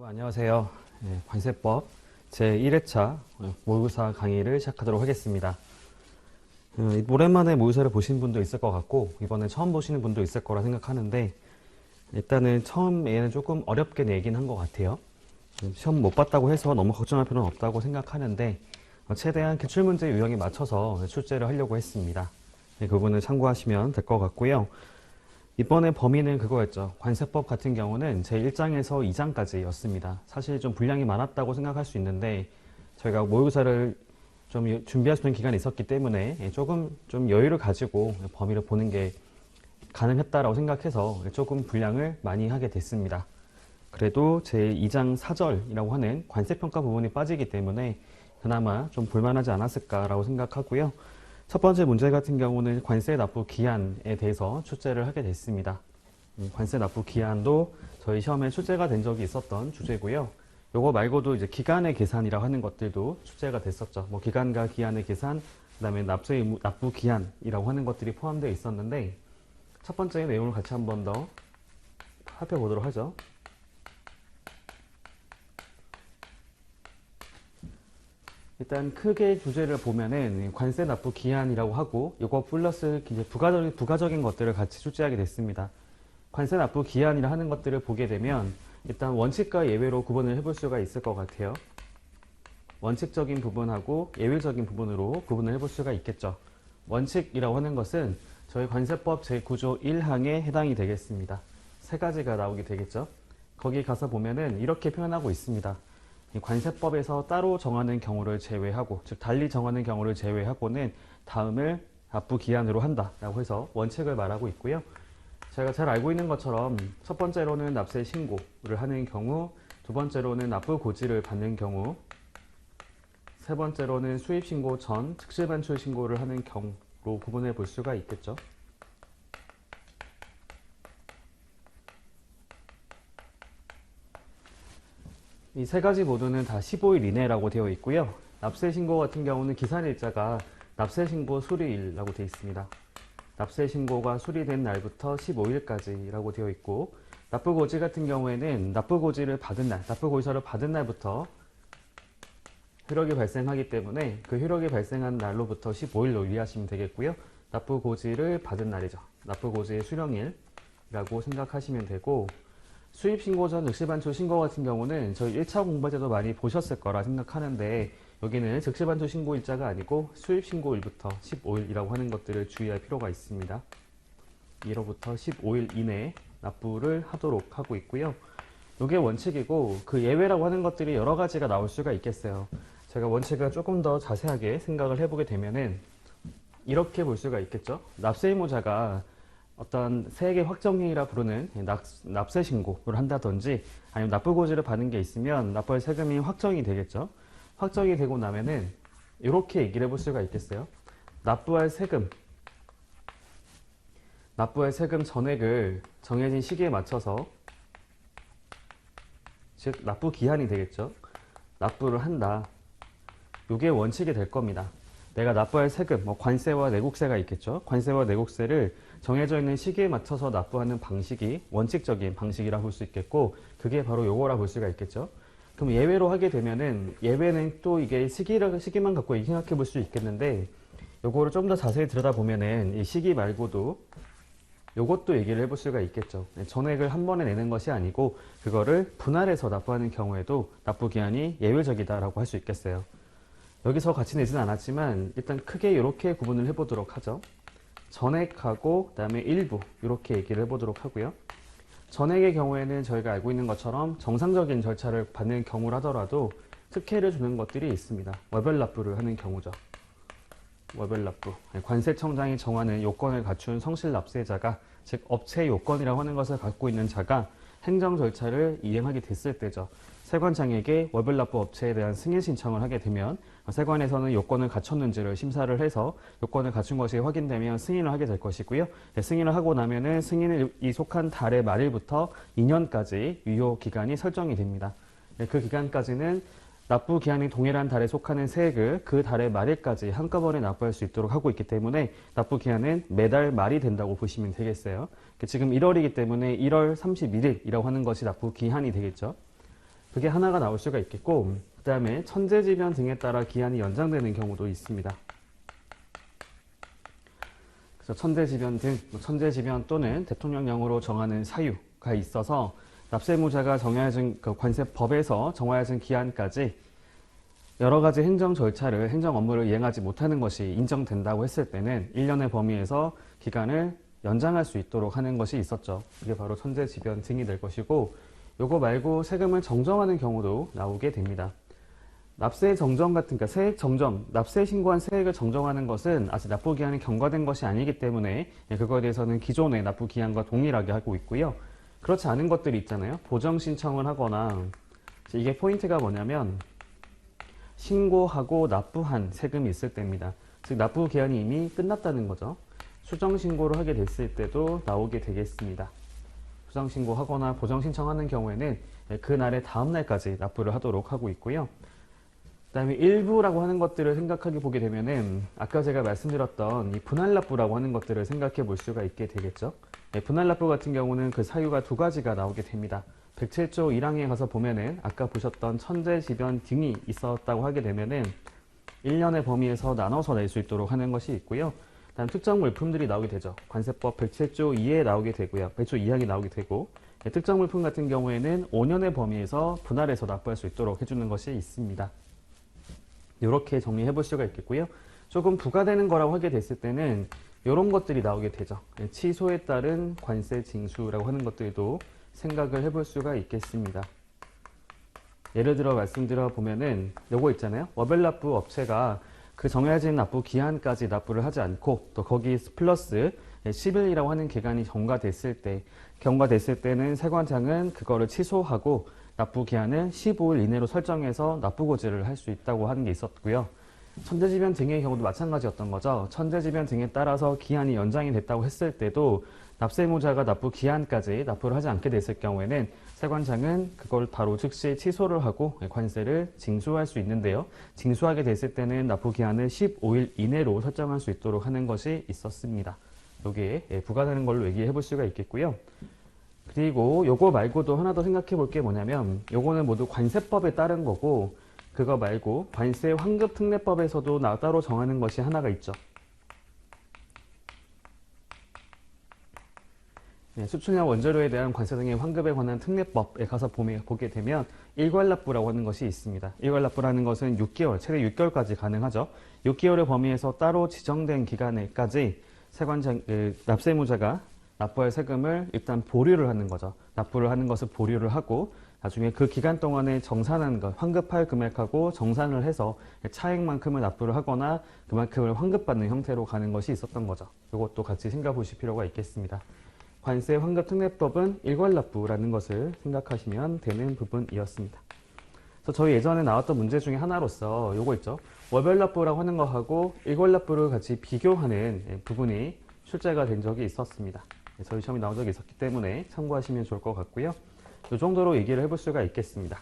여러분 안녕하세요. 관세법 제1회차 모의고사 강의를 시작하도록 하겠습니다. 오랜만에 모의고사를 보신 분도 있을 것 같고 이번에 처음 보시는 분도 있을 거라 생각하는데 일단은 처음에는 조금 어렵게 내긴 한 것 같아요. 시험 못 봤다고 해서 너무 걱정할 필요는 없다고 생각하는데 최대한 기출문제 유형에 맞춰서 출제를 하려고 했습니다. 그 부분을 참고하시면 될 것 같고요. 이번에 범위는 그거였죠. 관세법 같은 경우는 제1장에서 2장까지였습니다. 사실 좀 분량이 많았다고 생각할 수 있는데 저희가 모의고사를 좀 준비할 수 있는 기간이 있었기 때문에 조금 좀 여유를 가지고 범위를 보는 게 가능했다라고 생각해서 조금 분량을 많이 하게 됐습니다. 그래도 제2장 4절이라고 하는 관세평가 부분이 빠지기 때문에 그나마 좀 볼만하지 않았을까라고 생각하고요. 첫 번째 문제 같은 경우는 관세 납부 기한에 대해서 출제를 하게 됐습니다. 관세 납부 기한도 저희 시험에 출제가 된 적이 있었던 주제고요. 요거 말고도 이제 기간의 계산이라고 하는 것들도 출제가 됐었죠. 뭐 기간과 기한의 계산, 그다음에 납부 기한이라고 하는 것들이 포함되어 있었는데 첫 번째 내용을 같이 한 번 더 살펴보도록 하죠. 일단 크게 주제를 보면은 관세 납부 기한이라고 하고 이거 플러스 이제 부가적인 것들을 같이 출제하게 됐습니다. 관세 납부 기한이라 하는 것들을 보게 되면 일단 원칙과 예외로 구분을 해볼 수가 있을 것 같아요. 원칙적인 부분하고 예외적인 부분으로 구분을 해볼 수가 있겠죠. 원칙이라고 하는 것은 저희 관세법 제9조 1항에 해당이 되겠습니다. 세 가지가 나오게 되겠죠. 거기 가서 보면은 이렇게 표현하고 있습니다. 관세법에서 따로 정하는 경우를 제외하고, 즉 달리 정하는 경우를 제외하고는 다음을 납부 기한으로 한다라고 해서 원칙을 말하고 있고요. 제가 잘 알고 있는 것처럼 첫 번째로는 납세 신고를 하는 경우, 두 번째로는 납부 고지를 받는 경우, 세 번째로는 수입 신고 전 즉시 반출 신고를 하는 경우로 구분해 볼 수가 있겠죠. 이 세 가지 모두는 다 15일 이내라고 되어 있고요. 납세 신고 같은 경우는 기산일자가 납세 신고 수리일이라고 되어 있습니다. 납세 신고가 수리된 날부터 15일까지라고 되어 있고, 납부고지 같은 경우에는 납부고지를 받은 날, 납부고지서를 받은 날부터 효력이 발생하기 때문에 그 효력이 발생한 날로부터 15일로 이해하시면 되겠고요. 납부고지를 받은 날이죠. 납부고지의 수령일이라고 생각하시면 되고, 수입신고 전 즉시반출 신고 같은 경우는 저희 1차 공부할 때도 많이 보셨을 거라 생각하는데 여기는 즉시반출 신고 일자가 아니고 수입신고일부터 15일이라고 하는 것들을 주의할 필요가 있습니다. 1호부터 15일 이내에 납부를 하도록 하고 있고요. 이게 원칙이고 그 예외라고 하는 것들이 여러 가지가 나올 수가 있겠어요. 제가 원칙을 조금 더 자세하게 생각을 해보게 되면은 이렇게 볼 수가 있겠죠. 납세 의무자가 어떤 세액의 확정행위라 부르는 납세 신고를 한다든지 아니면 납부고지를 받는 게 있으면 납부할 세금이 확정이 되겠죠. 확정이 되고 나면은 이렇게 얘기를 해볼 수가 있겠어요. 납부할 세금 전액을 정해진 시기에 맞춰서, 즉 납부 기한이 되겠죠. 납부를 한다. 이게 원칙이 될 겁니다. 내가 납부할 세금, 관세와 내국세가 있겠죠. 관세와 내국세를 정해져 있는 시기에 맞춰서 납부하는 방식이 원칙적인 방식이라 볼 수 있겠고, 그게 바로 요거라 볼 수가 있겠죠. 그럼 예외로 하게 되면은, 예외는 또 이게 시기만 갖고 생각해 볼 수 있겠는데, 요거를 좀 더 자세히 들여다보면은 이 시기 말고도 요것도 얘기를 해볼 수가 있겠죠. 전액을 한 번에 내는 것이 아니고, 그거를 분할해서 납부하는 경우에도 납부 기한이 예외적이다라고 할 수 있겠어요. 여기서 같이 내지는 않았지만 일단 크게 이렇게 구분을 해보도록 하죠. 전액하고 그다음에 일부 이렇게 얘기를 해보도록 하고요. 전액의 경우에는 저희가 알고 있는 것처럼 정상적인 절차를 받는 경우라더라도 특혜를 주는 것들이 있습니다. 월별 납부를 하는 경우죠. 월별 납부. 관세청장이 정하는 요건을 갖춘 성실 납세자가, 즉 업체 요건이라고 하는 것을 갖고 있는 자가 행정 절차를 이행하게 됐을 때죠. 세관장에게 월별 납부 업체에 대한 승인 신청을 하게 되면 세관에서는 요건을 갖췄는지를 심사를 해서 요건을 갖춘 것이 확인되면 승인을 하게 될 것이고요. 승인을 하고 나면은 승인이 속한 달의 말일부터 2년까지 유효 기간이 설정이 됩니다. 그 기간까지는 납부 기한이 동일한 달에 속하는 세액을 그 달의 말일까지 한꺼번에 납부할 수 있도록 하고 있기 때문에 납부 기한은 매달 말이 된다고 보시면 되겠어요. 지금 1월이기 때문에 1월 31일이라고 하는 것이 납부 기한이 되겠죠. 그게 하나가 나올 수가 있겠고, 그 다음에 천재지변 등에 따라 기한이 연장되는 경우도 있습니다. 그래서 천재지변 등, 천재지변 또는 대통령령으로 정하는 사유가 있어서 납세무자가 정해진 관세법에서 정해진 기한까지 여러 가지 행정 절차를, 행정 업무를 이행하지 못하는 것이 인정된다고 했을 때는 1년의 범위에서 기간을 연장할 수 있도록 하는 것이 있었죠. 이게 바로 천재지변 등이 될 것이고, 요거 말고 세금을 정정하는 경우도 나오게 됩니다. 납세 정정 같은, 그러니까 세액 정정, 납세 신고한 세액을 정정하는 것은 아직 납부 기한이 경과된 것이 아니기 때문에 그거에 대해서는 기존의 납부 기한과 동일하게 하고 있고요. 그렇지 않은 것들이 있잖아요. 보정 신청을 하거나, 이게 포인트가 뭐냐면 신고하고 납부한 세금이 있을 때입니다. 즉 납부 기한이 이미 끝났다는 거죠. 수정 신고를 하게 됐을 때도 나오게 되겠습니다. 수정 신고하거나 보정 신청하는 경우에는 그날의 다음 날까지 납부를 하도록 하고 있고요. 그 다음에 일부라고 하는 것들을 생각하게 보게 되면은 아까 제가 말씀드렸던 이 분할 납부라고 하는 것들을 생각해 볼 수가 있게 되겠죠. 분할 납부 같은 경우는 그 사유가 두 가지가 나오게 됩니다. 107조 1항에 가서 보면은 아까 보셨던 천재지변 등이 있었다고 하게 되면은 1년의 범위에서 나눠서 낼 수 있도록 하는 것이 있고요. 다음 특정 물품들이 나오게 되죠. 관세법 107조 2에 나오게 되고요. 100조 2항이 나오게 되고, 특정 물품 같은 경우에는 5년의 범위에서 분할해서 납부할 수 있도록 해주는 것이 있습니다. 이렇게 정리해 볼 수가 있겠고요. 조금 부과되는 거라고 하게 됐을 때는 이런 것들이 나오게 되죠. 취소에 따른 관세 징수라고 하는 것들도 생각을 해볼 수가 있겠습니다. 예를 들어 말씀드려 보면은 요거 있잖아요. 워벨 납부 업체가 그 정해진 납부 기한까지 납부를 하지 않고 또 거기 플러스 10일이라고 하는 기간이 경과됐을 때는 세관장은 그거를 취소하고 납부 기한을 15일 이내로 설정해서 납부 고지를 할 수 있다고 하는 게 있었고요. 천재지변 등의 경우도 마찬가지였던 거죠. 천재지변 등에 따라서 기한이 연장이 됐다고 했을 때도 납세무자가 납부 기한까지 납부를 하지 않게 됐을 경우에는 세관장은 그걸 바로 즉시 취소를 하고 관세를 징수할 수 있는데요. 징수하게 됐을 때는 납부 기한을 15일 이내로 설정할 수 있도록 하는 것이 있었습니다. 여기에 부과되는 걸로 얘기해 볼 수가 있겠고요. 그리고 요거 말고도 하나 더 생각해 볼 게 뭐냐면, 요거는 모두 관세법에 따른 거고, 그거 말고 관세 환급 특례법에서도 따로 정하는 것이 하나가 있죠. 수출량 원재료에 대한 관세 등의 환급에 관한 특례법에 가서 보게 되면 일괄납부라고 하는 것이 있습니다. 일괄납부라는 것은 6개월, 최대 6개월까지 가능하죠. 6개월의 범위에서 따로 지정된 기간에까지 납세무자가 납부할 세금을 일단 보류를 하는 거죠. 납부를 하는 것을 보류를 하고 나중에 그 기간 동안에 정산한 것, 환급할 금액하고 정산을 해서 차액만큼을 납부를 하거나 그만큼을 환급받는 형태로 가는 것이 있었던 거죠. 이것도 같이 생각해 보실 필요가 있겠습니다. 관세 환급 특례법은 일괄납부라는 것을 생각하시면 되는 부분이었습니다. 그래서 저희 예전에 나왔던 문제 중에 하나로서 요거 있죠. 월별납부라고 하는 거하고 일괄납부를 같이 비교하는 부분이 출제가 된 적이 있었습니다. 저희 시험이 나온 적이 있었기 때문에 참고하시면 좋을 것 같고요. 이 정도로 얘기를 해볼 수가 있겠습니다.